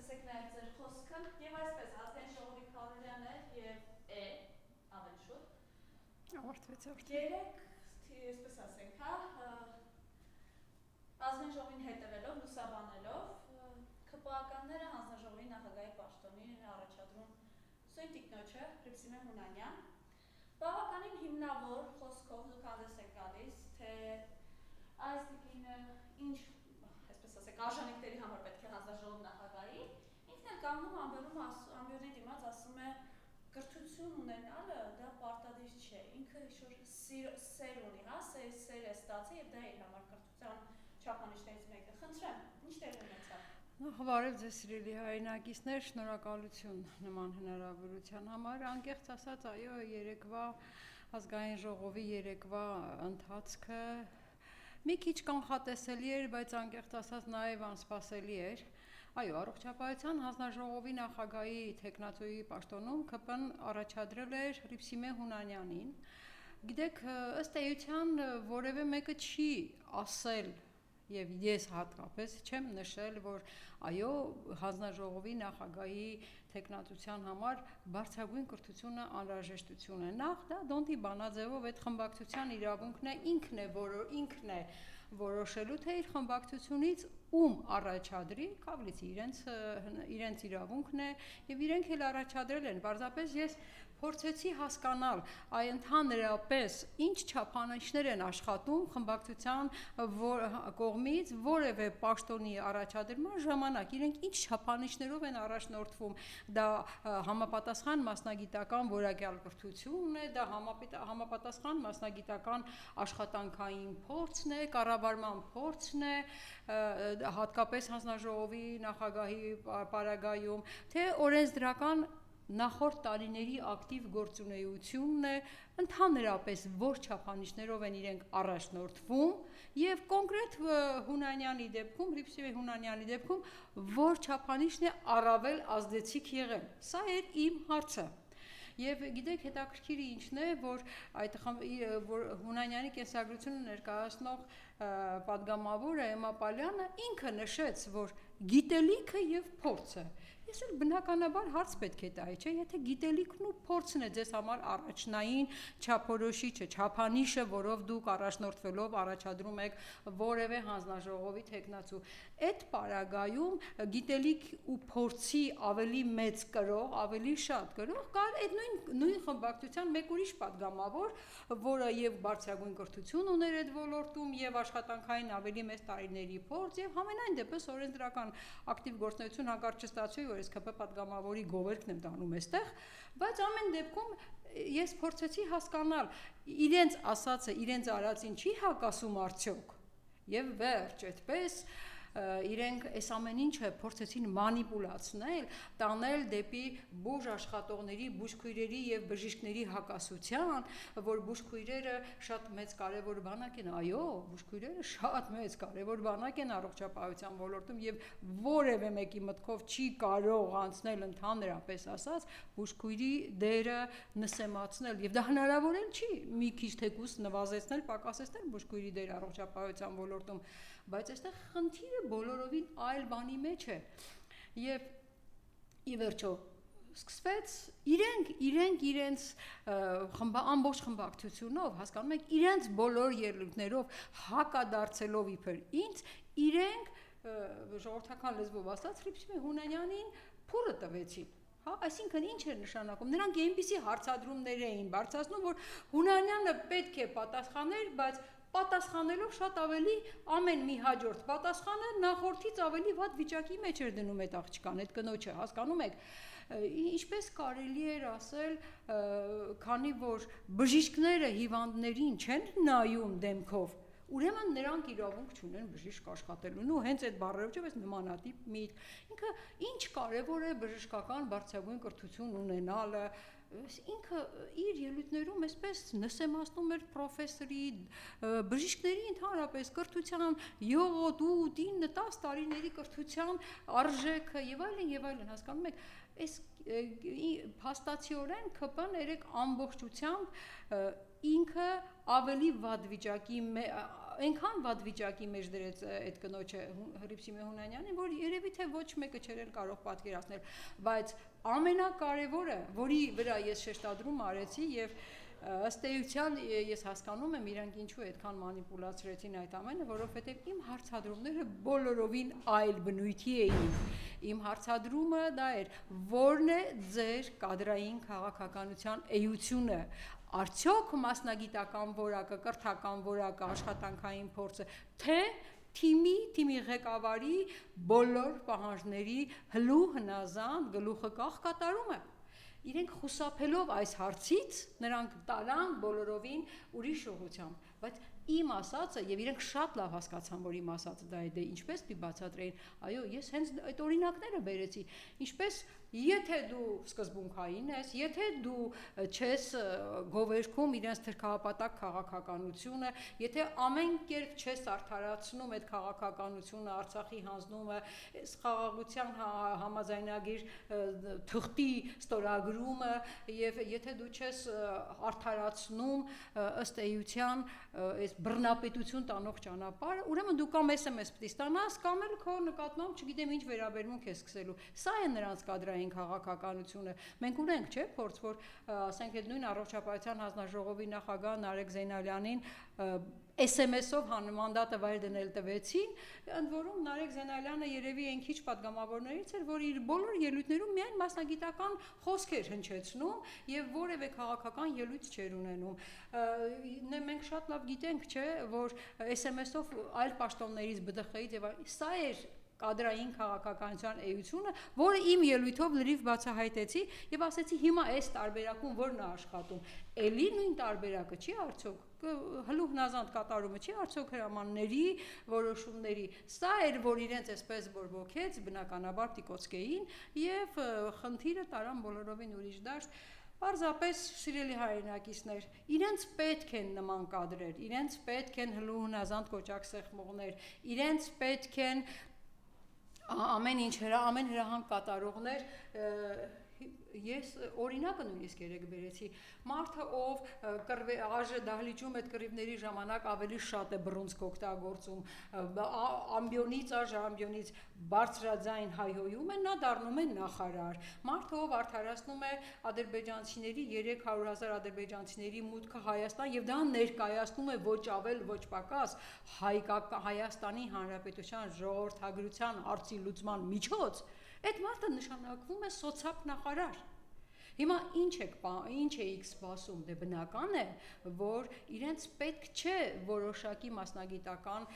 լսեք նաև ձեր խոսքը եւ այսպես ազգային ժողովի քարոզյան է եւ է ավելի շուտ ավարտվեց երեք այսպես ասենք հա ազգային ժողովին հետևելով լուսաբանելով ԿՊԱ-ականները հանձնաժողովի նախագահի պաշտոնի առաջադրում Սույն տիկնոջը Հռիփսիմե Հունանյան բավականին հիմնավոր խոսքով դուք հանդես եք գալիս թե այս տիկինը ինչ այսպես ասենք արժանինքների համար պետք է հանձնաժողով նախագահի ինքն էլ կանգնում ամբյոնի դիմաց ասում է կրթություն ունենալը դա պարտադիր չէ ինքը ինչ-որ սեր ունի հա սեր է ստացել եւ դա իր համար կրթության չափանիշներից մեկը խնդրեմ ինչ տեղ ունեցավ Նախավարև ձեզ սիրելի հայրենակիցներ, շնորհակալություն նման հնարավորության համար, անկեղծ ասած, այո, երեկվա ազգային ժողովի երեկվա ընթացքը մի քիչ կանխատեսելի էր, բայց անկեղծ ասած նաև անսպասելի էր։ Այո, առողջապահության հանձնաժողովի նախագահի թեկնածուի պաշտոնում ԿՊ-ն առաջադրել էր Հռիփսիմե Հունանյանին։ Գիտեք, ըստ էության որևէ մեկը չի ասել Եվ ես հատկապես չեմ նշել, որ այո, հանձնաժողովի նախագահի թեկնածության համար բարձրագույն կրթությունը անհրաժեշտություն է։ Նախ դա Դոնտի բանաձևով այդ խմբակցության իրավունքն է որոշելու թե իր խմբակցությունից ում առաջադրի, կավլիցի իրենց իրավունքն է եւ իրենք էլ առաջադրել են։ Պարզապես ես փորձեցի հասկանալ այ ընդհանրապես ինչ չափանիշներ են աշխատում խմբակցության կողմից որևէ պաշտոնի առաջադրման ժամանակ իրենք ինչ չափանիշներով են առաջնորդվում դա համապատասխան մասնագիտական որակյալ կրթությունն է դա համապատասխան մասնագիտական աշխատանքային փորձն է կառավարման փորձն է հատկապես հանձնաժողովի նախագահի պարագայում թե օրենսդրական նախորդ տարիների ակտիվ գործունեությունն է ընդհանրապես որ չափանիշներով են իրենք առաջնորդվում եւ կոնկրետ Հունանյանի դեպքում Հռիփսիմե Հունանյանի դեպքում որ չափանիշն է առավել ազդեցիկ եղել սա էր իմ հարցը Եվ գիտեք հետաքրքիրը ինչն է, որ այդ Հունանյանի կենսագրությունը ներկայացնող պատգամավորը Էմմա Պալյանը ինքը նշեց, որ գիտելիքը եւ փորձը Ես էլ բնականաբար հարց պետք է տայի, չէ, եթե գիտելիքն ու փորձն է ձեզ համար առաջնային չափորոշիչը, չափանիշը, որով դուք առաջնորդվելով առաջադրում եք որևէ հանձնաժողովի թեկնածու, այդ պարագայում գիտելիք ու փորձի ավելի մեծ կրող, ավելի շատ կրող կար այդ նույն խմբակցության մեկ ուրիշ պատգամավոր, որը եւ բարձրագույն կրթություն ուներ այդ ոլորտում եւ աշխատանքային ավելի մեծ տարիների փորձ եւ համենայն դեպս օրենսդրական ակտիվ գործունեություն հանկարծ չստացվի որ ես ԿՊ պատգամավորի գովերքն եմ դանում այստեղ, բայց ամեն դեպքում ես փորձեցի հասկանալ իրենց ասածը, իրենց արածին չի հակասում արդյոք։ Եվ վերջ, այդպես իրենք այս ամեն ինչը փորձեցին մանիպուլացնել, տանել դեպի բուժ աշխատողների, բուժքույրերի եւ բժիշկների հակասության, որ բուժքույրերը շատ մեծ կարևոր բանակ են, այո, բուժքույրերը շատ մեծ կարևոր բանակ են առողջապահության ոլորտում եւ որևէ մեկի մտքով չի կարող անցնել ընդհանրապես ասած բուժքույրի դերը նսեմացնել եւ դա հնարավոր էլ չի մի քիչ թեկուս նվազեցնել, պակասեցնել բուժքույրի դերը առողջապահության ոլորտում, բայց այստեղ խնդիրը բոլորովին այլ բանի մեջ է եւ ի վերջո սկսվեց իրենց ամբողջ խմբակցությունով հասկանում եք իրենց բոլոր ելույթներով հակադարձելով իբր ինձ իրենք ժողովրդական լեզվով ասած Հռիփսիմե Հունանյանին փուրը տվեցին Այսինքն ինչ է նշանակում նրանք այնպիսի հարցադրումներ էին բարձրացնում որ Հունանյանը պետք է պատասխաներ բայց պատասխանելով շատ ավելի ամեն մի հաջորդ պատասխանը նախորդից ավելի վատ վիճակի մեջ էր դնում այդ աղջկան, այդ կնոջը, հասկանում եք, ինչպես կարելի էր ասել, քանի որ բժիշկները հիվանդներին չեն նայում դեմքով, ուրեմն նրանք իրավունք չունեն բժիշկ աշխատելուն ու հենց այդ բառերով ես նմանատիպ միտք, ինքը ինչ կարևոր է բժշկական բարձրագույն կրթություն ունենալը, ինքը իր ելույթներում այսպես նսեմացնում էր պրոֆեսորի, բժիշկների ընդհանրապես կրթության 7-8-10 տարիների կրթության արժեքը եւ այլն, հասկանում եք, այս փաստացիորեն ԿՊ-ն երեք ամբողջությամբ ինքը ավելի վատ վիճակի այնքան վատ վիճակի մեջ դրեց այդ կնոջը Հռիփսիմե Հունանյանին, որ երևի թե ոչ մեկը չէր կարող պատկերացնել, բայց ամենակարևորը, որի վրա ես շեշտադրում արեցի եւ ըստ էության ես հասկանում եմ իրանք ինչու այդքան մանիպուլացրեցին այդ ամենը, որովհետև իմ հարցադրումները բոլորովին այլ բնույթի էին։ Իմ հարցադրումը դա էր, որն է ձեր կադրային քաղաքականության էությունը, արդյոք մասնագիտական որակը, կրթական որակը, աշխատանքային փորձը, թե թիմի ղեկավարի բոլոր պահանջների հլու հնազանդ գլուխը կախ կատարումը։ Իրենք խուսափելով այս հարցից, նրանք տարան բոլորովին ուրիշ ուղղությամբ, բայց իմ ասածը, եւ իրենք շատ լավ հասկացան, որ իմ ասածը դա է, դե ինչպես պիտի բացատրեին, այո, ես հենց այդ օրինակները բերեցի, ինչպես եթե դու սկզբունքային ես, եթե դու չես գովերքում իրենց թրքահապատակ քաղաքականությունը, եթե ամեն կերպ չես արդարացնում այդ քաղաքականությունը, Արցախի հանձնումը, խաղաղության համաձայնագիր թղթի ստորագրումը, եւ եթե դու չես արդարացնում ըստ էության այս բռնապետություն տանող ճանապարհը, ուրեմն դու կամ SMS պիտի ստանաս, կամ էլ քո նկատմամբ չգիտեմ ինչ վերաբերմունք ես սկսելու։ Սա է նրանց կադրային քաղաքականությունը։ Մենք ունենք, չէ՞, փորձ, որ ասենք այդ նույն առողջապահության հանձնաժողովի նախագահ Նարեկ Զեյնալյանին SMS-ով մանդատը վայր դնել տվեցին, ընդ որում Նարեկ Զեյնալյանը երևի այն քիչ պատգամավորներից էր, որ իր բոլոր ելույթներում միայն մասնագիտական խոսք էր հնչեցնում եւ որևէ քաղաքական ելույթ չէր ունենում։ Մենք շատ լավ գիտենք, չէ, որ SMS-ով այլ պաշտոններից BDԽ-ից եւ սա էր կադրային քաղաքականության էությունը, որը իմ ելույթով լրիվ բացահայտեցի եւ ասեցի հիմա այս տարբերակում որն է աշխատում, էլի նույն տարբերակը չի արդյոք, հլու հնազանդ կատարումը չի արդյոք հրամանների որոշումների, սա էր, որ իրենց այսպես բորբոքեց, բնականաբար տիկոցկեին եւ խնդիրը տարան բոլորովին ուրիշ դաշտ։ Պարզապես սիրելի հայրենակիցներ, իրենց պետք են նման կադրեր, իրենց պետք են հլու հնազանդ կոճակ սեղմողներ, իրենց պետք են ամեն հրահանգ կատարողներ, ես օրինակը նույնիսկ երեք բերեցի, մարդը ով աժը դահլիճում այդ կռիվների ժամանակ ավելի շատ է բռունցք օգտագործում, ամբիոնից ամբիոնից բարձրաձայն հայհոյում է, նա դառնում է նախարար, մարդը ով արդարացնում է ադրբեջանցիների 300,000 ադրբեջանցիների մուտքը Հայաստան եւ դա ներկայացնում է ոչ ավել ոչ պակաս Հայաստանի Հանրապետության ժողովրդագրության հարցի լուծման միջոց, այդ մարդը նշանակվում է սոցապ նախարար։ Հիմա ինչ էիք սպասում, դե բնական է, որ իրենց պետք չէ որոշակի մասնագիտական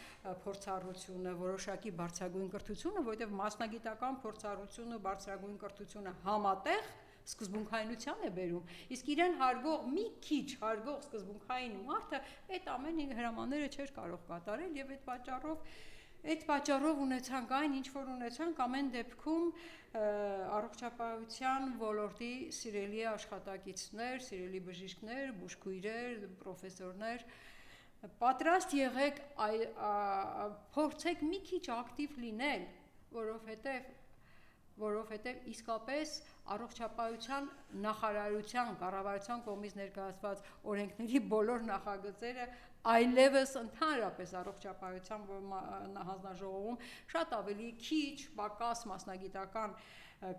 փորձառությունը, որոշակի բարձրագույն կրթությունը, որովհետև մասնագիտական փորձառությունը, բարձրագույն կրթությունը համատեղ սկզբունքայնության է բերում, իսկ իրեն հարգող մի քիչ հարգող սկզբունքային մարդը այդ ամեն հրամանները չէր կարող կատարել եւ այդ պատճառով ունեցանք այն, ինչ որ ունեցանք, ամեն դեպքում առողջապահության ոլորտի սիրելի աշխատակիցներ, սիրելի բժիշկներ, բուժքույրեր, պրոֆեսորներ, պատրաստ եղեք փորձեք մի քիչ ակտիվ լինել, որովհետև իսկապես առողջապահության նախարարության, կառավարության կողմից ներկայացված օրենքների բոլոր նախագծերը այլևս ընդհանրապես առողջապահության հանձնաժողովում շատ ավելի քիչ, պակաս մասնագիտական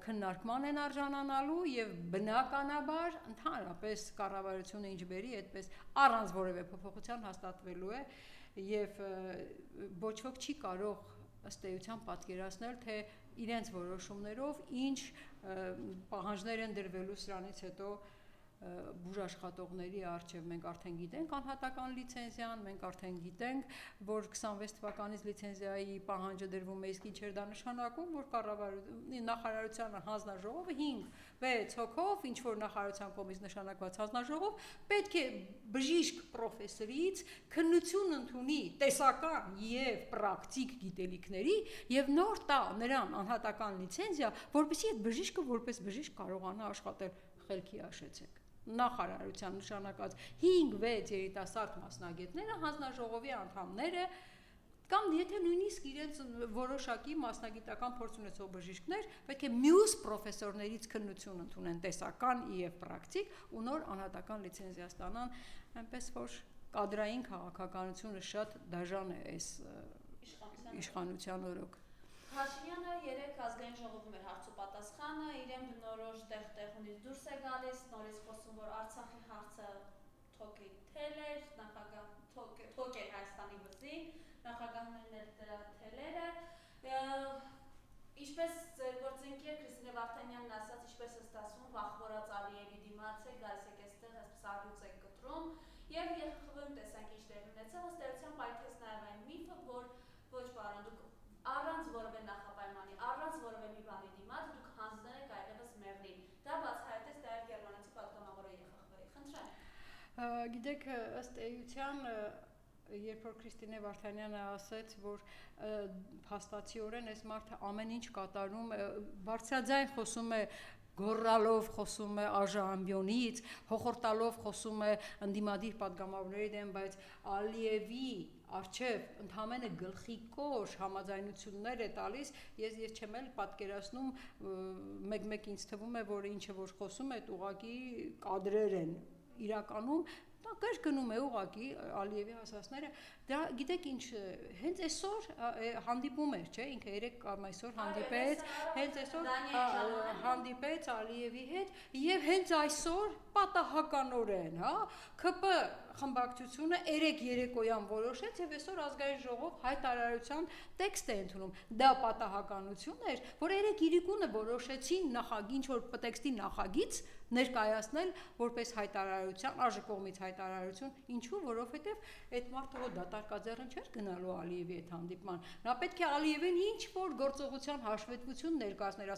քննարկման են արժանանալու եւ բնականաբար ընդհանրապես կառավարությունը ինչ բերի, այդպես առանց որևէ փոփոխության հաստատվելու է եւ ոչ ոք չի կարող ըստ էության պատկերացնել, թե իրենց որոշումներով ինչ պահանջներ են դրվելու սրանից հետո բուժաշխատողների առջև մենք արդեն գիտենք անհատական լիցենզիան, մենք արդեն գիտենք, որ 26 թվականից լիցենզիայի պահանջը դրվում է, իսկ ինչ էր դա նշանակում, որ նախարարության հանձնաժողովը 5-6 հոգով, ինչ որ նախարարության կողմից նշանակված հանձնաժողով, պետք է բժիշկ պրոֆեսորից քննություն ընդունի տեսական եւ պրակտիկ գիտելիքների եւ նոր տա նրան անհատական լիցենզիա, որպեսզի այդ բժիշկը որպես բժիշկ կարողանա աշխատել, խելքի հաշեցեք։ Նախարարության նշանակած 5-6 երիտասարդ մասնագետները հանձնաժողովի անդամները կամ եթե նույնիսկ իրենց որոշակի մասնագիտական փորձ ունեցող բժիշկներ պետք է մյուս պրոֆեսորներից քննություն ընդունեն տեսական եւ պրակտիկ ու նոր անհատական լիցենզիա ստանան, այնպես որ կադրային քաղաքականությունը շատ դաժան է այս իշխանության օրոք։ Փաշինյանը երեք ազգային ժողովում էր հարց ու պատասխանը, իրեն բնորոշ տեղունից դուրս է գալիս, նորից խոսում, որ Արցախի հարցը թոքի թել էր, թոք էր Հայաստանի վզի, նախագահն էլ դրա թելերը, ինչպես ձեր գործընկեր Քրիստինե Վարդանյանն ասաց, ինչպես է ստացվում, վախվորած Ալիևի դիմաց է, գալիս եք այստեղ, այսպես առյուծ եք կտրում, եւ ԵԽԽՎ-ում տեսանք ինչ տեղի ունեցավ, ըստ էության պայթեց նաեւ այն միֆը, որ ոչ պարոն, դուք առանց որևէ նախապայմանի, առանց որևէ մի բանի դիմաց դուք հանձնել եք այլևս մեղրին։ Դա բացահայտեց նաև գերմանացի պատգամավորը ԵԽԽՎ-ի։ Խնդրեմ։ Գիտեք, ըստ էության, երբ որ Քրիստինե Վարդանյանը ասեց, որ փաստացիորեն այս մարդը ամեն ինչ կատարում, բարձրաձայն խոսում է, գոռալով խոսում է արժանամբյոնից, հոխորտալով խոսում է ընդդիմադիր պատգամավորների դեմ, բայց Ալիևի արչև ընդհանրապես գլխի կոշ համաձայնություններ է տալիս, ես չեմ էլ պատկերացնում, մեկ ինձ թվում է, որ ինչը որ խոսում է, ուղղակի կադրեր են իրականում, դա կրկնում է ուղղակի Ալիևի ասածները, դա գիտեք ինչ, հենց այսօր հանդիպում էր, չէ, ինքը երեք կամ այսօր հանդիպեց, հենց այսօր հանդիպեց Ալիևի հետ եւ հենց այսօր պատահականորեն, հա, ԿՊ խմբակցությունը երեկոյան որոշեց եւ այսօր ազգային ժողով հայտարարության տեքստ է ընդունում։ Դա պատահականություն էր, որ Իրիկունը որոշեցին ինչ որ տեքստի նախագիծ ներկայացնել որպես հայտարարության, ԱԺ կողմից հայտարարություն, ինչու, որովհետև այդ մարդը դատարկաձեռն չէր գնալու Ալիևի այդ հանդիպման։ Նա պետք է Ալիևին ինչ որ գործողության հաշվետվություն ներկայացներ,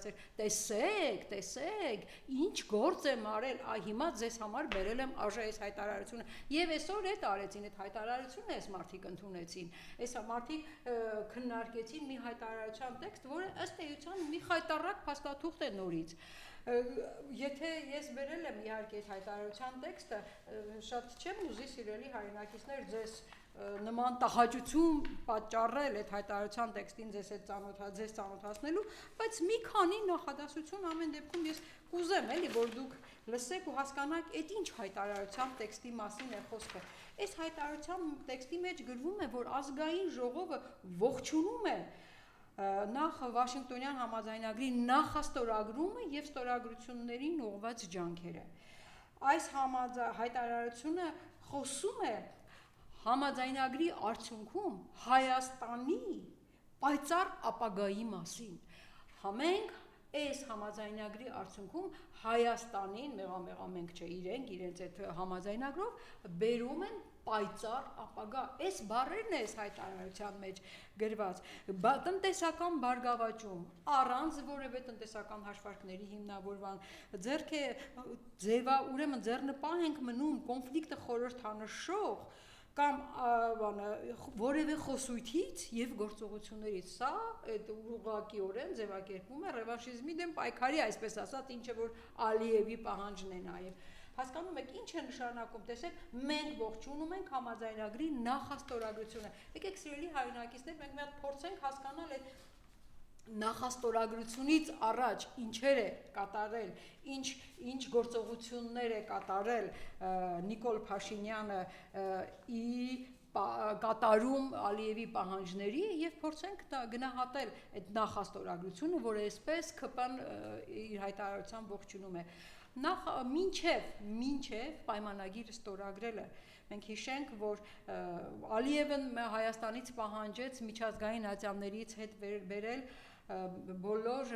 ասեր, տեսեք, ինչ գործ եմ արել, հիմա ձեզ համար բերել եմ ԱԺ այս հայտարարությունը։ Եվ այսօր այդ արեցին, այդ հայտարարությունը այս մարդիկ ընդունեցին։ Այս մարդիկ քննարկեցին մի հայտարարության տեքստ, որը ըստ էության մի խայտառակ փաստաթուղթ է նորից։ Եթե ես բերել եմ իհարկե այդ հայտարարության տեքստը, շատ չեմ ուզի սիրելի հայրենակիցներ ձեզ նման տհաճություն պատճառել այդ հայտարարության տեքստին ձեզ ծանոթացնելու, բայց մի քանի նախադասություն ամեն դեպքում ես կուզեմ էլի, որ դուք լսեք ու հասկանաք, այդ ինչ հայտարարության տեքստի մասին է խոսքը։ Այս հայտարարության տեքստի մեջ գրվում է, որ ազգային ժողովը ողջունում է նախ Վաշինգտոնյան համաձայնագրի նախաստորագրումը եւ ստորագրություններին ուղղված ջանքերը։ Այս հայտարարությունը խոսում է համաձայնագրի արդյունքում Հայաստանի պայծառ ապագայի մասին։ Համենք այս համաձայնագրի արդյունքում Հայաստանին, մենք չէ, իրենց այդ համաձայնագրով բերում են պայծառ ապագա։ Այս բառերն է այս հայտարարության մեջ գրված։ Տնտեսական բարգավաճում, առանց որևէ տնտեսական հաշվարկների հիմնավորման, ուրեմն ձեռնպահ ենք մնում կոնֆլիկտը խորհրդանշող կամ որևէ խոսույթից եւ գործողություններից։ Սա այդ ուղղակիորեն ձևակերպում է ռևանշիզմի դեմ պայքարի, այսպես ասած, ինչը որ Ալիևի պահանջն է նաեւ։ Հասկանում եք, ինչ է նշանակում, տեսեք, մենք ողջունում ենք համաձայնագրի նախաստորագրությունը։ Եկեք սիրելի հայրենակիցներ, մենք մի հատ փորձենք հասկանալ այդ նախաստորագրությունից առաջ ինչեր է կատարել, ինչ գործողություններ է կատարել Նիկոլ Փաշինյանը կատարում Ալիևի պահանջների եւ փորձենք գնահատել այդ նախաստորագրությունը, որը այսպես ԿՊ-ն իր հայտարարության ողջունում է։ Նախ մինչև պայմանագիրը ստորագրելը մենք հիշենք, որ Ալիևն Հայաստանից պահանջեց միջազգային ատյաններից հետ բերել բոլոր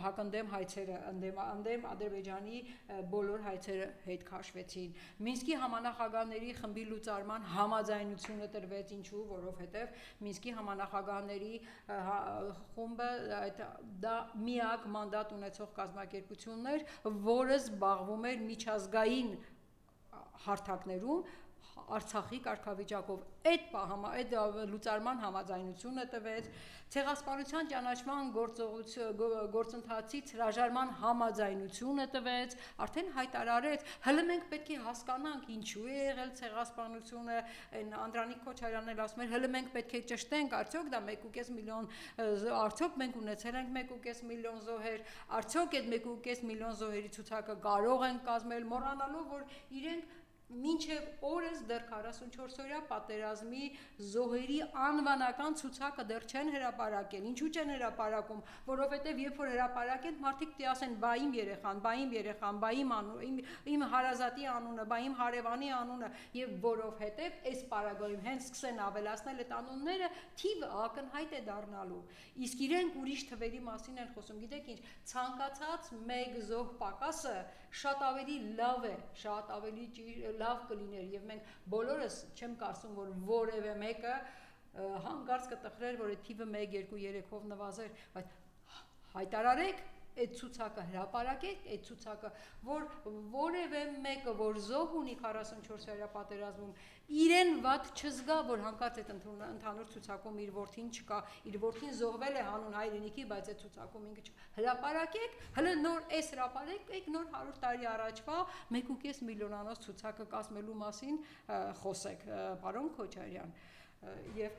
հակընդդեմ հայցերը, ընդդեմ Ադրբեջանի բոլոր հայցերը հետ քաշվեցին։ Մինսկի համանախագահների խմբի լուծարման համաձայնությունը տրվեց, ինչու, որովհետև Մինսկի համանախագահների խումբը դա միակ մանդատ ունեցող կազմակերպությունն էր, որը զբաղվում էր միջազգային հարթակներում Արցախի կարգավիճակով։ Այդ լուծարման համաձայնությունը տվեց, ցեղասպանության ճանաչման գործընթացից հրաժարման համաձայնությունը տվեց, արդեն հայտարարեց, հələ մենք պետք է հասկանանք ինչու է եղել ցեղասպանությունը, այն Անդրանիկ Քոչարյանն էլ ասում էր, հələ մենք պետք է ճշտենք, արդյոք դա 1.5 միլիոն, արդյոք մենք ունեցել ենք 1.5 միլիոն զոհեր, արդյոք այդ 1.5 միլիոն զոհերի ցուցակը կարող են կազմել, մոռանալով, որ իրենք մինչև օրս դեռ 44-օրյա պատերազմի զոհերի անվանական ցուցակը դեռ չեն հրապարակել։ Ինչու չեն հրապարակում, որովհետև երբ որ հրապարակեն, մարդիկ պիտի ասեն՝ բա իմ երեխան, բա իմ երեխան, բա իմ հարազատի անունը, բա իմ հարևանի անունը, եւ որովհետև այս պարագայում հենց սկսեն ավելացնել այդ անունները, թիվը ակնհայտ է դառնալու։ Իսկ իրենք ուրիշ թվերի մասին են խոսում։ Գիտեք ինչ, ցանկացած մեկ զոհ պակասը շատ ավելի լավ է, շատ ավելի լավ կլիներ եւ մենք բոլորս չեմ կարծում, որ որևէ մեկը հանկարծ կտխրեր, որ այդ թիվը 1, 2, 3-ով նվազեր, բայց հայտարարեք, այդ ցուցակը հրապարակեք, այդ ցուցակը, որ որևէ մեկը, որ զոհ ունի 44-օրյա պատերազմում, իրեն վատ չզգա, որ հանկարծ այդ ընդհանուր ցուցակում իր որդին չկա, իր որդին զոհվել է հանուն հայրենիքի, բայց այդ ցուցակում ինքը չկա։ Հրապարակեք, հələ նոր էս հրապարակեք, նոր 100 տարի առաջվա 1.5 միլիոնանոց ցուցակը կազմելու մասին խոսեք, պարոն Քոչարյան։ Եվ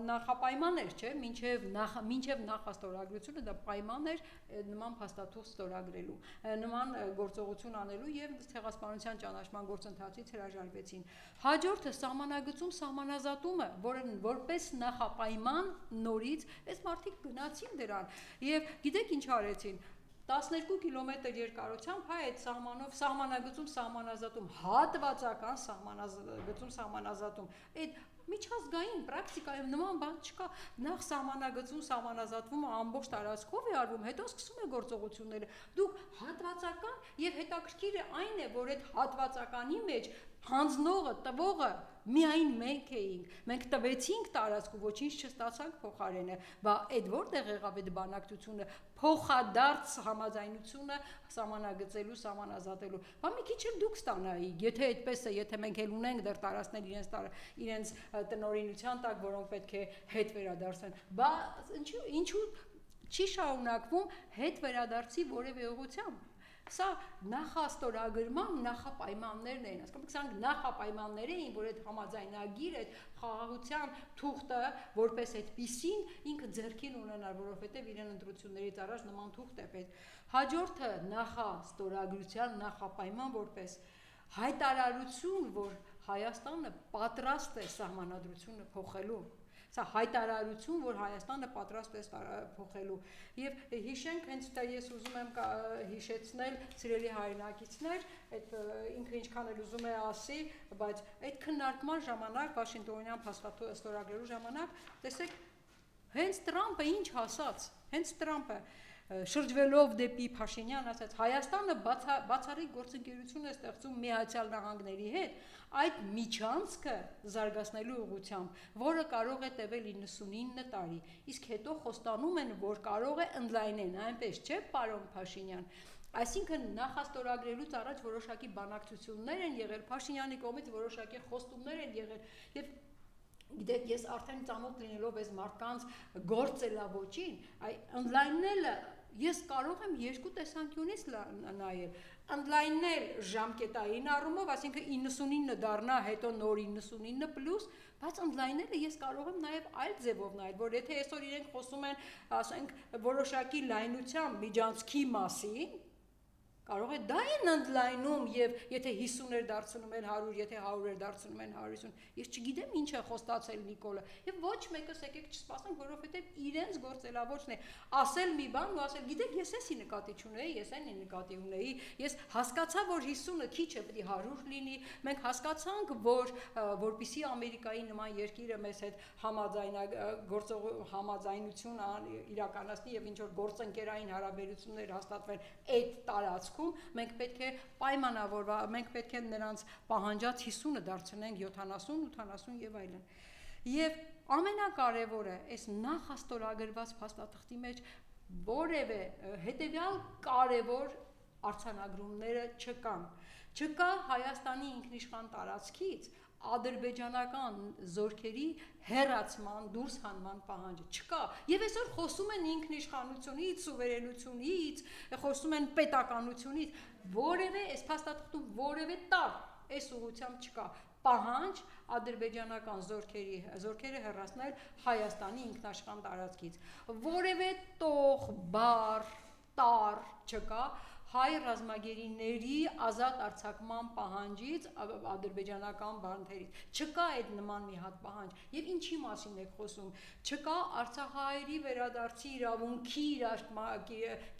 նախապայման էր, չէ, մինչև նախաստորագրությունը դա պայման էր նման փաստաթուղթ ստորագրելու, նման գործողություն անելու եւ ցեղասպանության ճանաչման գործընթացից հրաժարվեցին։ Հաջորդը սահմանագծում սահմանազատումը, որը որպես նախապայման նորից այս մարդիկ գնացին դրան եւ գիտեք ինչ արեցին, 12 կիլոմետր երկարությամբ հայ այդ սահմանագծում սահմանազատում, հատվածական սահմանագծում սահմանազատում, այդ միջազգային պրակտիկայում նման բան չկա, նախ սահմանագծում սահմանազատումը ամբողջ տարածքով է արվում, հետո սկսում է գործողությունները, դուք հատվածական եւ հետաքրքիրը այն է, որ այդ հատվածականի մեջ հանձնողը, տվողը միայն մենք էինք, մենք տվեցինք տարածք ու ոչինչ չստացանք փոխարենը, բա այդ որտեղ եղավ այդ բանակցությունը, փոխադարձ համաձայնությունը սահմանագծելու, սահմանազատելու, բա մի քիչ էլ դուք ստանայիք, եթե այդպես է, եթե մենք էլ ունենք դեռ տարածքներ իրենց տնօրինության տակ, որոնք պետք է հետ վերադարձեն, բա ինչու չի շարունակվում հետ վերադարձի որևէ ուղղությամբ։ Սա նախաստորագրման նախապայմաններն էին, ասենք սրանք նախապայմաններ էին, որ այդ համաձայնագիր, այդ խաղաղության թուղթը որպես այդպիսին ինքը ձեռքին ունենար, որովհետև իրեն ընտրություններից առաջ նման թուղթ է պետք։ Հաջորդը նախաստորագրության նախապայման որպես հայտարարություն, որ Հայաստանը պատրաստ է սահմանադրությունը փոխելու։ Սա հայտարարություն, որ Հայաստանը պատրաստ է փոխելու։ Եվ հիշենք, հենց դա ես ուզում եմ հիշեցնել սիրելի հայրենակիցներ, այդ ինքը ինչքան էլ ուզում է ասի, բայց այդ քննարկման ժամանակ, Վաշինգտոնյան փաստաթուղթը ստորագրելու ժամանակ, տեսեք, հենց Տրամպը ինչ ասաց, հենց Տրամպը շրջվելով դեպի Փաշինյան ասաց, Հայաստանը բացառիկ գործընկերություն է ստեղծում Միացյալ Նահանգների հետ, այդ միջանցքը զարգացնելու ուղղությամբ, որը կարող է տևել 99 տարի, իսկ հետո խոստանում են, որ կարող է ընդլայնեն, այնպես չէ, պարոն Փաշինյան։ Այսինքն նախաստորագրելուց առաջ որոշակի բանակցություններ են եղել, Փաշինյանի կողմից որոշակի խոստումներ են եղել, եւ գիտեք, ես արդեն ծանոթ լինելով այս մարդկանց գործելավոճին, ընդլայնելը ես կարող եմ երկու տեսանկյունից նայել, ընդլայնել ժամկետային առումով, այսինքն 99 դառնա, հետո նոր 99 պլյուս, բայց ընդլայնելը ես կարող եմ նաև այլ ձևով նայել, որ եթե այսօր իրենք խոսում են, ասենք, որոշակի լայնության միջանցքի մասին, կարող է դա են ընդլայնում եւ եթե 50-էր դարձնում են 100, եթե 100-էր դարձնում են 150, ես չգիտեմ ինչ է խոստացել Նիկոլը եւ ոչ մեկս եկեք չսպասենք, որովհետեւ իրենց գործելավոճն է ասել մի բան ու ասել, գիտեք, ես էսի նկատի չունեի, ես այն նկատի ունեի, ես հասկացա, որ 50-ը քիչ է, պետք է 100 լինի, մենք հասկացանք, որ որպիսի Ամերիկայի նման երկիրը մեզ հետ համաձայնություն իրականացնի եւ ինչ որ գործընկերային հարաբերություններ հաստատվեն այդ տարածքում, մենք պետք է պայմանավորվենք, մենք պետք է նրանց պահանջած 50-ը դարձնենք 70, 80 եւ այլն։ Եվ ամենակարևորը, այս նախաստորագրված փաստաթղթի մեջ որևէ հետեւյալ կարևոր արձանագրումները չկան։ Չկա Հայաստանի ինքնիշխան տարածքից ադրբեջանական զորքերի հեռացման, դուրս հանման պահանջը չկա։ Եվ այսօր խոսում են ինքնիշխանությունից, սուվերենությունից, խոսում են պետականությունից, որևէ այս փաստաթղթում որևէ տար այս ուղղությամբ չկա։ Պահանջ ադրբեջանական զորքերը հեռացնել Հայաստանի ինքնիշխան տարածքից։ Որևէ տող, բար, տար չկա հայ ռազմագերիների ազատ արձակման պահանջից ադրբեջանական բանտերից։ Չկա այդ նման մի հատ պահանջ։ Եվ ինչի մասին եք խոսում։ Չկա արցախահայերի վերադարձի իրավունքի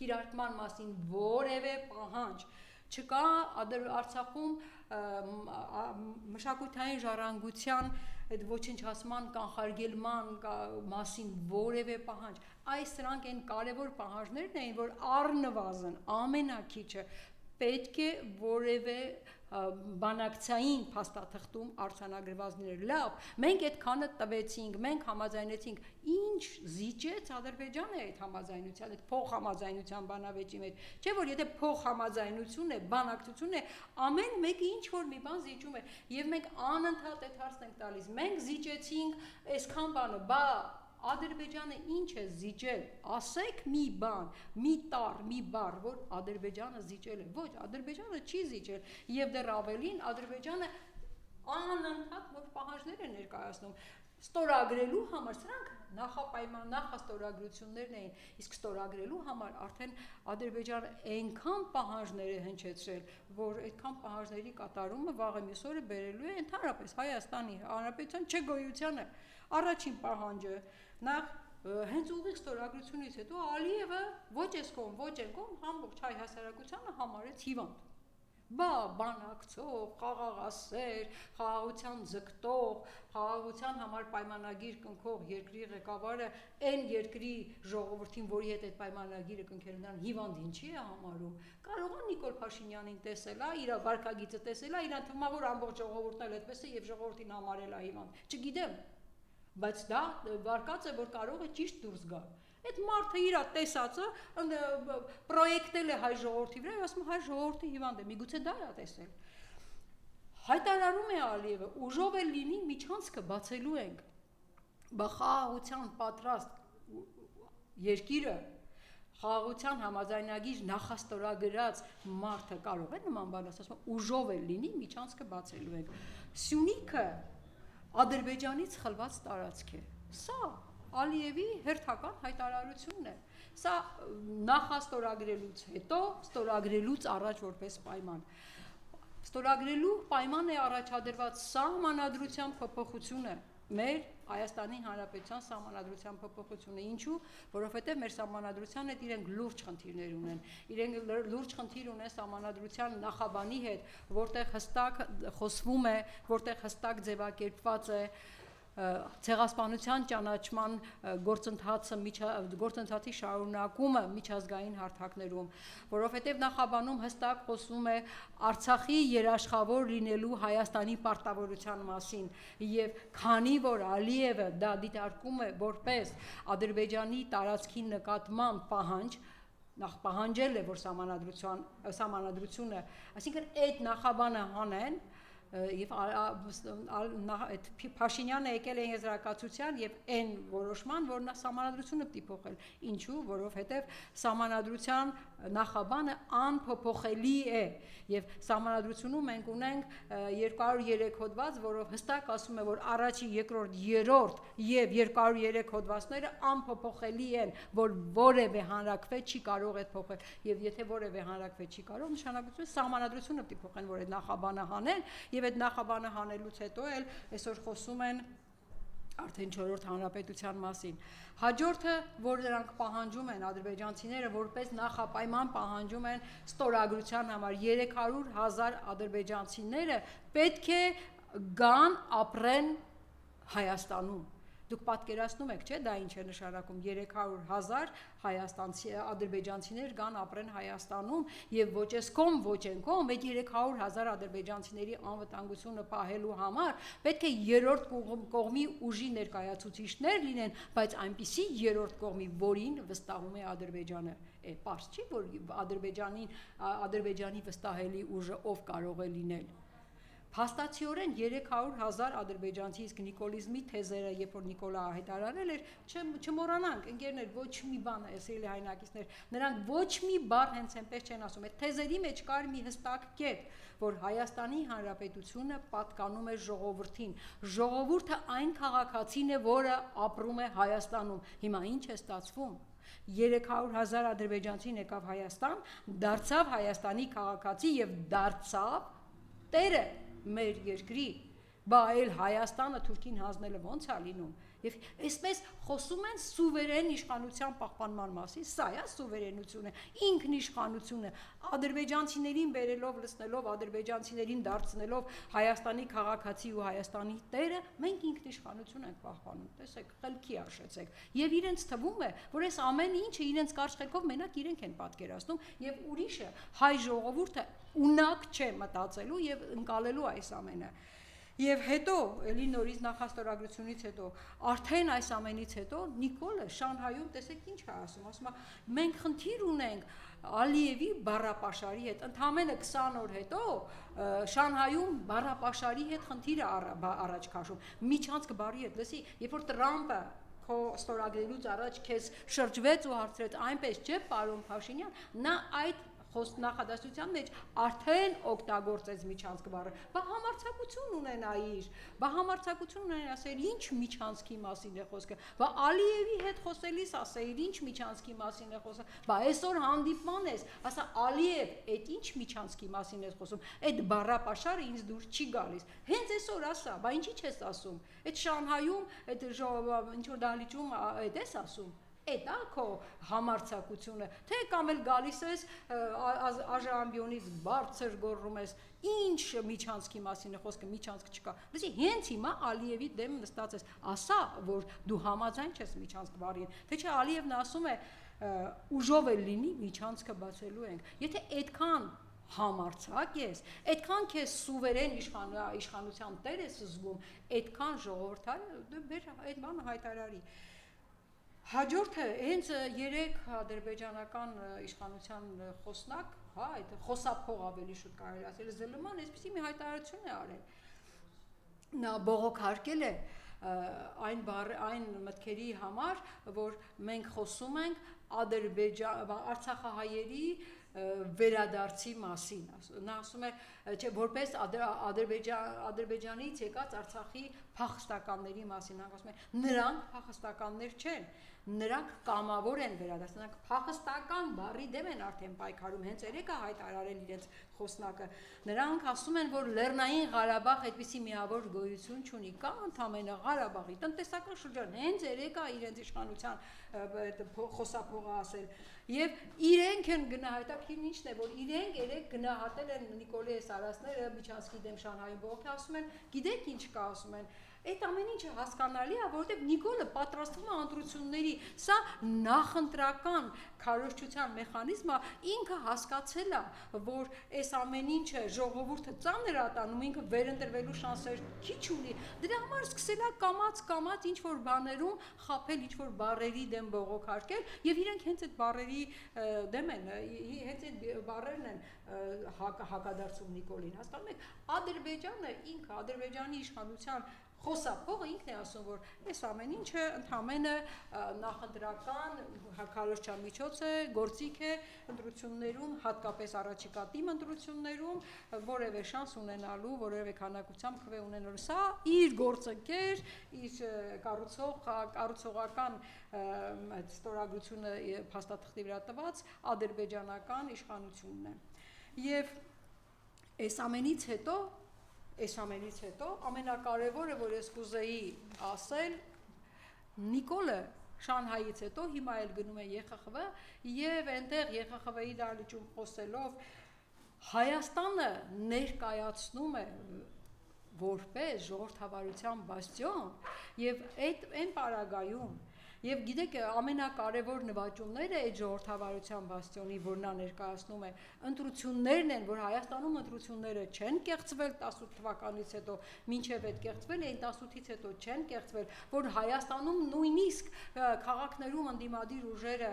կիրարկման մասին որևէ պահանջ։ Չկա Արցախում մշակութային ժառանգության այդ ոչնչացման կանխարգելման մասին որևէ պահանջ։ Այս սրանք այն կարևոր պահանջներն էին, որ առնվազն ամենակիչը պետք է որևէ բանակցային փաստաթղթում արձանագրված լիներ։ Լավ, մենք այդքանը տվեցինք, մենք համաձայնեցինք, ինչ զիջեց Ադրբեջանը այդ համաձայնության, այդ փոխհամաձայնության բանավեճի մեջ։ Չէ՞ որ եթե փոխհամաձայնություն է, բանակցություն է, ամեն մեկը ինչ որ մի բան զիջում է, եւ մենք անընդհատ այդ հարցն ենք տալիս։ Մենք զիջեցինք այսքան բանը, բա Ադրբեջանը ինչ է զիջել, ասեք մի բան, մի տառ, մի բառ, որ Ադրբեջանը զիջել է։ Ոչ, Ադրբեջանը չի զիջել, եւ դեռ ավելին Ադրբեջանը անընդհատ որ պահանջներ է ներկայացնում ստորագրելու համար, սրանք նախապայման նախաստորագրություններն էին, իսկ ստորագրելու համար արդեն Ադրբեջանը այնքան պահանջներ է հնչեցրել, որ այդքան պահանջների կատարումը վաղը մյուս օրը բերելու է ընդհանրապես Հայաստանի Հանրապետության չգոյությանը։ Առաջին պահանջը նախ հենց ուղիղ ստորագրությունից հետո Ալիևը ոչ այս կողմ, ոչ այն կողմ ամբողջ հայ հասարակությանը համարեց հիվանդ։ Բա բանակցող, խաղաղասեր, խաղաղության ձգտող, խաղաղության համար պայմանագիր կնքող երկրի ղեկավարը այն երկրի ժողովրդին, որի հետ այդ պայմանագիրը կնքել նրան հիվանդ ինչի է համարում։ Կարող է Նիկոլ Փաշինյանին տեսել, իր վարքագիծը տեսել, իրան թվում է որ ամբողջ ժողովուրդն էլ այդպես է եւ ժողովրդին համարել է հիվանդ։ Չգիտեմ, բայց դա վարկած է, որ կարող է ճիշտ դուրս գալ։ Այդ մարդը իր տեսածը պրոյեկտել է հայ ժողովրդի վրա եւ ասում հայ ժողովրդի հիվանդ է, միգուցե դա է տեսել։ Հայտարարում է Ալիևը, ուժով էլ լինի միջանցքը բացելու ենք։ Բա խաղաղության պատրաստ երկիրը, խաղաղության համաձայնագիր նախաստորագրած մարդը կարող է նման բան ասում, ուժով էլ լինի միջանցքը բացելու ենք։ Սյունիքը Ադրբեջանից խլված տարածք է։ Սա Ալիևի հերթական հայտարարությունն է։ Սա նախաստորագրելուց հետո, ստորագրելուց առաջ որպես պայման։ Ստորագրելու պայման է առաջադրված սահմանադրության փոփոխությունը, մեր Հայաստանի Հանրապետության սահմանադրության փոփոխությունը։ Ինչու՞, որովհետև մեր սահմանադրության հետ իրենք լուրջ խնդիրներ ունեն։ Իրենք լուրջ խնդիր ունեն սահմանադրության նախաբանի հետ, որտեղ հստակ խոսվում է, որտեղ հստակ ձևակերպված է ցեղասպանության ճանաչման գործընթացի շարունակումը միջազգային հարթակներում, որովհետև նախաբանում հստակ խոսվում է Արցախի երաշխավոր լինելու Հայաստանի պարտավորության մասին, եւ քանի որ Ալիևը դա դիտարկում է որպես Ադրբեջանի տարածքի նկատմամբ պահանջ, նախ պահանջել է, որ սահմանադրությունը, այսինքն այդ նախաբանը հանեն, եւ այդ Փաշինյանը եկել է եզրակացության եւ այն որոշման, որ նա սահմանադրությունը պիտի փոխել։ Ինչու՞, որովհետեւ սահմանադրության նախաբանը անփոփոխելի է եւ սահմանադրությունում մենք ունենք 203 հոդված, որով հստակ ասում է, որ առաջին, երկրորդ, երրորդ եւ 203 հոդվածները անփոփոխելի են, որ որևէ հանրակրվե չի կարող այդ փոխել եւ եթե որևէ հանրակրվե չի կարող, նշանակություն սահմանադրությունը պիտի փոխեն, որ այդ նախաբանը հանեն եւ այդ նախաբանը հանելուց հետո էլ այսօր խոսում են արդեն 4-րդ հանրապետության մասին։ Հաջորդը, որ նրանք պահանջում են ադրբեջանցիները, որպես նախապայման պահանջում են ստորագրության համար 300,000 ադրբեջանցիները պետք է գան ապրեն Հայաստանում։ Դուք պատկերացնում եք, չէ՞, դա ինչ է նշանակում 300,000 հայաստանցի ադրբեջանցիներ կան ապրեն Հայաստանում եւ ոչ այս կողմ, ոչ այն կողմ, այդ 300,000 ադրբեջանցիների անվտանգությունը պահելու համար պետք է երրորդ կողմի ուժի ներկայացուցիչներ լինեն, բայց այնպիսի երրորդ կողմի, որին վստահում է Ադրբեջանը։ Պարզ չի, որ Ադրբեջանի վստահելի ուժը ով կարող է լինել։ Փաստացիորեն 300,000 ադրբեջանցի, իսկ նիկոլիզմի թեզերը, երբ որ Նիկոլա հայտարարել էր, չմոռանանք, ընկերներ, ոչ մի բան, սիրելի հայրենակիցներ, նրանք ոչ մի բառ հենց այնպես չեն ասում, այդ թեզերի մեջ կար մի հստակ կետ, որ Հայաստանի Հանրապետությունը պատկանում է ժողովրդին, ժողովուրդը այն քաղաքացին է, որը ապրում է Հայաստանում, հիմա ինչ է ստացվում, 300,000 ադրբեջանցին եկավ Հայաստան, դարձավ Հայաստանի քաղաքացի և դարձավ տերը մեր երկրի, բա էլ Հայաստանը Թուրքին հանձնելը ոնց է լինում, և այսպես խոսում են սուվերեն իշխանության պահպանման մասին, սա է սուվերենությունը, ինքնիշխանությունը, ադրբեջանցիներին բերելով, լցնելով, ադրբեջանցիներին դարձնելով Հայաստանի քաղաքացի ու Հայաստանի տերը, մենք ինքնիշխանություն ենք պահպանում, տեսեք, խելքի հաշեցեք, և իրենց թվում է, որ այս ամեն ինչը իրենց կարճ խելքով մենակ իրենք են պատկերացնում, և ուրիշը հայ ժողովուրդը ունակ չէ մտածելու և ընկալելու այս ամենը։ Եվ հետո, էլի նորից նախաստորագրությունից հետո, արդեն այս ամենից հետո Նիկոլը Շանհայում տեսեք ինչ է ասում է, մենք խնդիր ունենք Ալիևի բառապաշարի հետ, ընդամենը 20 օր հետո Շանհայում բառապաշարի հետ խնդիր է առաջ քաշում, միջանցք բառի հետ, լսի, երբ որ Տրամպը քո ստորագրելուց առաջ քեզ շրջվեց ու հարցրեց, այնպես չէ, պարոն Փաշինյան, նա այդ նախադասության մեջ արդեն օգտագործեց միջանցք բառը, բա համարձակություն ունենայիր, ասել ինչ միջանցքի մասին է խոսքը, բա Ալիևի հետ խոսելիս ասեիր ինչ միջանցքի մասին է խոսքը, բա այսօր հանդիպման ես, ասա Ալիև, այդ ինչ միջանցքի մասին ես խոսում, այդ բառապաշարը ինձ դուր չի գալիս, հենց այսօր ասա, բա ինչի չես ասում, այդ Շանհայում, այդ ինչ-որ դահլիճում այդ ես ասում, Էդ է քո համարձակությունը, թե կամ էլ գալիս ես աժամբյոնից բարձր գոռում ես, ինչ միջանցքի մասին է խոսքը, միջանցք չկա, լսի, հենց հիմա Ալիևի դեմ նստած ես, ասա, որ դու համաձայն չես միջանցք բառին, թե չէ Ալիևն ասում է, ուժով էլ լինի միջանցքը բացելու ենք, եթե այդքան համարձակ ես, այդքան քեզ սուվերեն իշխանության տեր ես զգում, այդքան ժողովրդարը, դե այդ բանը հայտարարի, Հաջորդը հենց 3 ադրբեջանական իշխանության խոսնակ, հա, այդ խոսափող ավելի շուտ կարելի ասել, ԶԼՄ-ն այսպիսի մի հայտարարություն է արել, նա բողոքարկել է այն մտքերի համար, որ մենք խոսում ենք արցախահայերի վերադարձի մասին, նա ասում է, չէ, որպես Ադրբեջանից եկած Արցախի փախստականների մասին, ասում է, նրանք փախստականներ չեն, նրանք կամավոր են վերադարձ, նրանք փախստական բառի դեմ են արդեն պայքարում, հենց երեկը հայտարարել իրենց խոսնակը, նրանք ասում են, որ Լեռնային Ղարաբաղ այդպիսի միավոր գոյություն չունի, կա ընդամենը Ղարաբաղի տնտեսական շրջան, հենց երեկը իրենց իշխանության խոսափողը ասել, և իրենք են գնահատակին ինչն է, որ իրենք երեք գնահատել են Նիկոլի այս արասները միջանցքի դեմ Շանհայում բողոքի, ասում են, գիտեք ինչ կա, ասում են, այդ ամեն ինչը հասկանալի է, որովհետև Նիկոլը պատրաստվում է ընտրությունների, սա նախընտրական քարոզչության մեխանիզմ է, ինքը հասկացել է, որ այս ամեն ինչը ժողովուրդը ծանր է տանում, ինքը վերընտրվելու շանսեր քիչ ունի, դրա համար սկսել է կամաց ինչ-որ բաներում խաբել, ինչ-որ բառերի դեմ բողոքարկել, և իրենք հենց այդ բառերի դեմ են, հենց այդ բառերն են հակադարձում Նիկոլին, հասկանում եք, Ադրբեջանը ինքը, Ադրբեջանի իշխանության խոսափողը ինքն է ասում, որ այս ամեն ինչը ընդամենը նախընտրական քարոզչական միջոց է, գործիք է ընտրություններում, հատկապես առաջիկա թիմ ընտրություններում, որևէ շանս ունենալու, որևէ քանակությամբ քվե ունենալու, սա իր գործընկեր, իր կառուցողական ստորագրությունը փաստաթղթի վրա տված ադրբեջանական իշխանությունն է։ Եվ այս ամենից հետո ամենակարևորը, որ ես կուզեի ասել, Նիկոլը Շանհայից հետո հիմա էլ գնում է ԵԽԽՎ և այնտեղ ԵԽԽՎ-ի դահլիճում խոսելով Հայաստանը ներկայացնում է որպես ժողովրդավարության բաստիոն և այն պարագայում, Եվ գիտեք, ամենակարևոր նվաճումները այդ ժողովրդավարության բաստիոնի, որ նա ներկայացնում է, ընտրություններն են, որ Հայաստանում ընտրությունները չեն կեղծվել 18 թվականից հետո, մինչև այդ կեղծվել էին 18-ից հետո չեն կեղծվել, որ Հայաստանում նույնիսկ քաղաքներում ընդդիմադիր ուժերը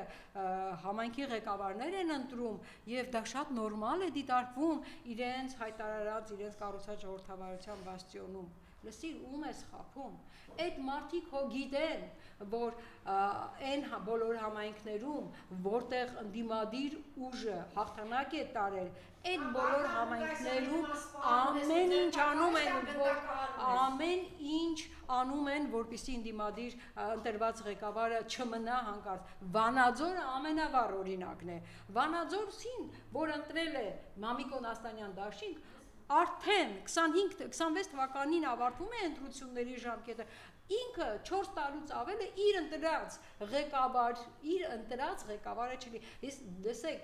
համայնքի ղեկավարներ են ընտրում, եւ դա շատ նորմալ է դիտարկվում իրենց հայտարարած, իրենց կառուցած ժողովրդավարության բաստիոնում։ Լսիր, ում ես խափում։ Այդ մարդիկ հո գիտեն, որ այն բոլոր համայնքներում, որտեղ ընդդիմադիր ուժը հաղթանակ է տարել, այդ բոլոր համայնքներում ամեն ինչ անում են, որպեսզի ընդդիմադիր ընտրված ղեկավարը չմնա հանկարծ։ Վանաձորը ամենավառ օրինակն է։ Վանաձորին, որ ընտրել է Մամիկոն Աստանյան դաշինք, արդեն 25-26 թվականին ավարտվում է ընտրությունների ժամկետը, ինքը 4 տարուց ավել է իր ընտրած ղեկավարը չլի։ Լսեք,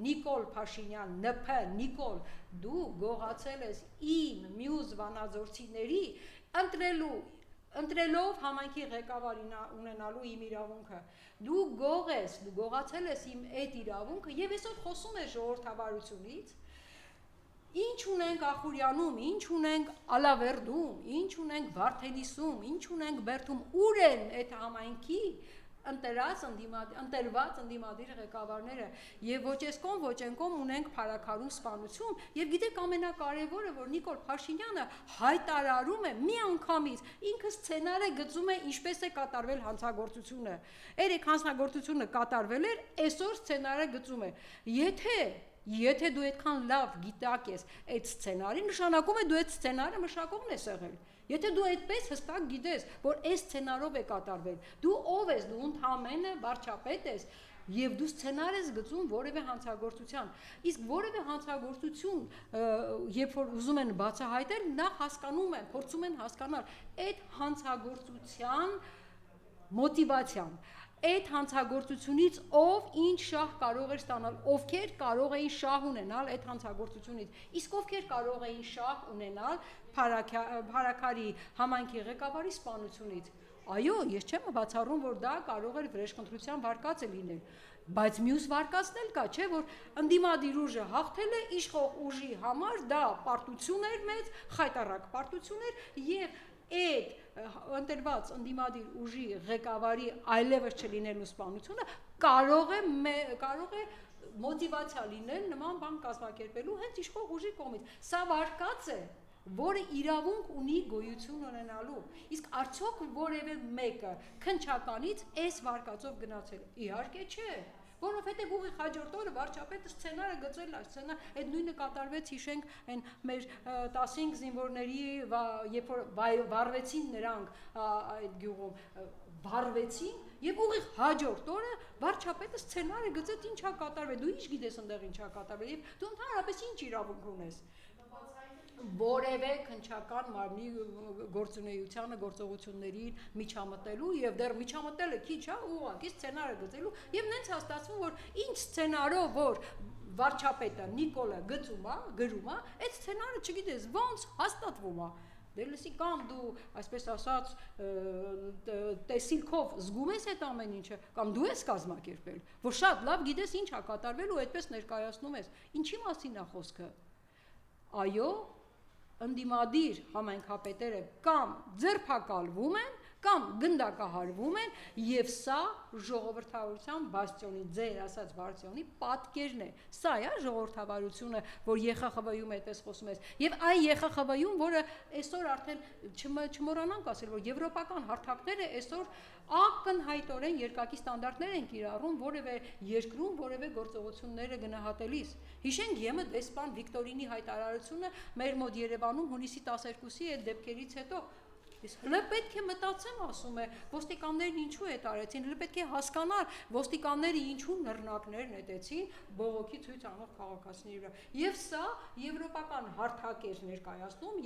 Նիկոլ Փաշինյան, ՆՓ, Նիկոլ, դու գողացել ես իմ մյուս վանաձորցիների ընտրելով համայնքի ղեկավար ունենալու իմ իրավունքը։ Դու գող ես, դու գողացել ես իմ այդ իրավունքը եւ այսօր խոսում ես ժողովրդավարությունից։ Ինչ ունենք Ախուրյանում, ինչ ունենք Ալավերդում, ինչ ունենք Վարդենիսում, ինչ ունենք Բերդում, ուր են այդ համայնքի ընտրված ընդդիմադիր ղեկավարները, եւ ոչ այս կողմ, ոչ այն կողմ ունենք փարաքարում սպանություն, եւ գիտեք ամենակարևորը, որ Նիկոլ Փաշինյանը հայտարարում է միանգամից, ինքը սցենար է գծում է ինչպես է կատարվել հանցագործությունը։ Երեք հանցագործությունը կատարվել էր, այսօր սցենարը գծում է։ Եթե դու այդքան լավ գիտակ ես այդ սցենարի, նշանակում է դու այդ սցենարը մշակողն ես եղել։ Եթե դու այդպես հստակ գիտես, որ այս սցենարով է կատարվել, դու ով ես, դու ընդհանրապես վարչապետ ես, եւ դու սցենար ես գծում որևէ հանցագործության։ Իսկ որևէ հանցագործություն, երբ որ ուզում են բացահայտել, նա հասկանում են, փորձում են հասկանալ այդ հանցագործության մոտիվացիան։ Այդ հանցագործությունից ով ինչ շահ կարող էր ստանալ, ովքեր կարող էին շահ ունենալ այդ հանցագործությունից, իսկ ովքեր կարող էին շահ ունենալ Փարաքարի համայնքի ղեկավարի սպանությունից։ Այո, ես չեմ բացառում, որ դա կարող էր վրեժխնդրության վարկածը լինել, բայց մյուս վարկածն էլ կա, չէ, որ ընդդիմադիր ուժը հաղթել է, իշխող ուժի համար դա պարտություն էր մեծ, խայտառակ պարտություն էր եւ այդ ընտրված ընդդիմադիր ուժի ղեկավարի այլևս չլինելու սպանությունը կարող է մոտիվացիա լինել նման բան կազմակերպելու հենց իշխող ուժի կողմից։ Սա վարկած է, որը իրավունք ունի գոյություն ունենալու։ Իսկ արդյոք որևէ մեկը քննչականից այս վարկածով գնացել։ Իհարկե չէ, որովհետև ուղիղ հաջորդ օրը վարչապետը սցենարը գծել է, այդ նույնը կատարվեց, հիշենք, այն մեր 15 զինվորների, երբ որ վառվեցին նրանք այդ գյուղում, վառվեցին եւ ուղիղ հաջորդ օրը վարչապետը սցենարը գծեց ինչա կատարվել, դու ինչ գիտես այնտեղ ինչա կատարվել եւ դու ընդհանրապես ինչ իրավունք ունես որևէ քննչական մարմնի գործունեությանը, գործողություններին միջամտելու եւ դեռ միջամտելը քիչ է, ուղղակի սցենարը գծելու եւ նենց հաստատվում, որ ինչ սցենարով որ վարչապետը Նիկոլը գծում է, գրում է, այդ սցենարը չգիտես ոնց հաստատվում է։ Դե լսի կամ դու, այսպես ասած, տեսիլքով զգում ես այդ ամեն ինչը, կամ դու ես կազմակերպել, որ շատ լավ գիտես ինչ է կատարվել ու այդպես ներկայացնում ես։ Ինչի մասին է խոսքը։ Այո, ընդդիմադիր համայնքապետերը կամ ձերբակալվում են, կամ գնդակահարվում են եւ սա ժողովրդավարության բաստիոնի, ձեր ասած բաստիոնի պատկերն է։ Սա է ժողովրդավարությունը, որ ԵԽԽՎ-ում այդպես խոսում ես։ Եվ այն ԵԽԽՎ-ում, որը այսօր արդեն չմոռանանք ասել, որ եվրոպական հարթակները այսօր ակնհայտորեն երկակի ստանդարտներ են կիրառում որևէ երկրում որևէ գործողությունները գնահատելիս։ Հիշենք ԵՄ դեսպան Վիկտորինի հայտարարությունը մեր մոտ Երևանում հունիսի 12-ի այդ դեպքերից հետո։ Հələ պետք է մտածեմ, ասում է, ոստիկաններն ինչու է տարեցին, հələ պետք է հասկանալ, ոստիկանները ինչու նռնակներ նետեցին բողոքի ցույց անող քաղաքացիների վրա։ Եվ սա եվրոպական հարթակ էր ներկայացնում,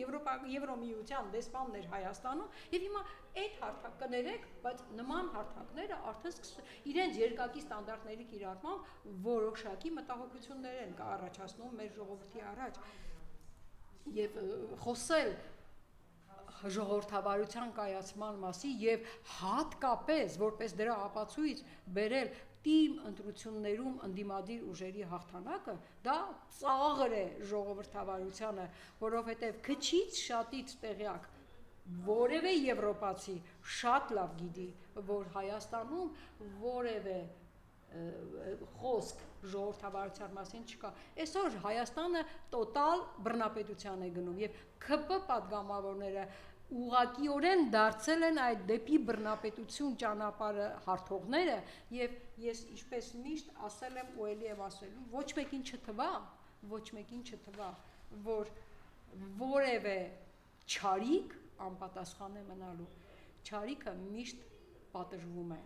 Եվրոմիության դեսպանն էր Հայաստանում, եւ հիմա այդ հարթակ կներեք, բայց նման հարթակները արդեն իրենց երկակի ստանդարտների կիրառմամբ որոշակի մտահոգություններ են առաջացնում մեր ժողովրդի առաջ։ Եվ խոսել ժողովրդավարության կայացման մասի եւ հատկապես որպես դրա ապացույց բերել թիմ ընտրություններում ընդդիմադիր ուժերի հաղթանակը, դա ծաղր է ժողովրդավարությանը, որովհետեւ քչից շատից տեղյակ որևէ եվրոպացի շատ լավ գիտի, որ Հայաստանում որևէ խոսք ժողովրդավարության մասին չկա։ Այսօր Հայաստանը տոտալ բռնապետության է գնում եւ ԿՊ պատգամավորները ուղղակիորեն դարձել են այդ դեպի բռնապետություն ճանապարհը հարթողները եւ ես ինչպես միշտ ասել եմ ու ելի եմ ասելու, ոչ մեկին չթվա, որ որևէ չարիք անպատասխան է մնալու։ Չարիքը միշտ պատժվում է։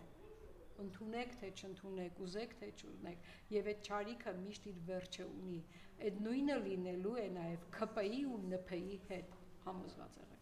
Ընդունեք թե չընդունեք, ուզեք թե չուզեք, եւ այդ չարիքը միշտ իր վերջը ունի։ Այդ նույնը լինելու է նաեւ ԿՊ-ի ու ՆՓ-ի հետ, համոզված եղեք։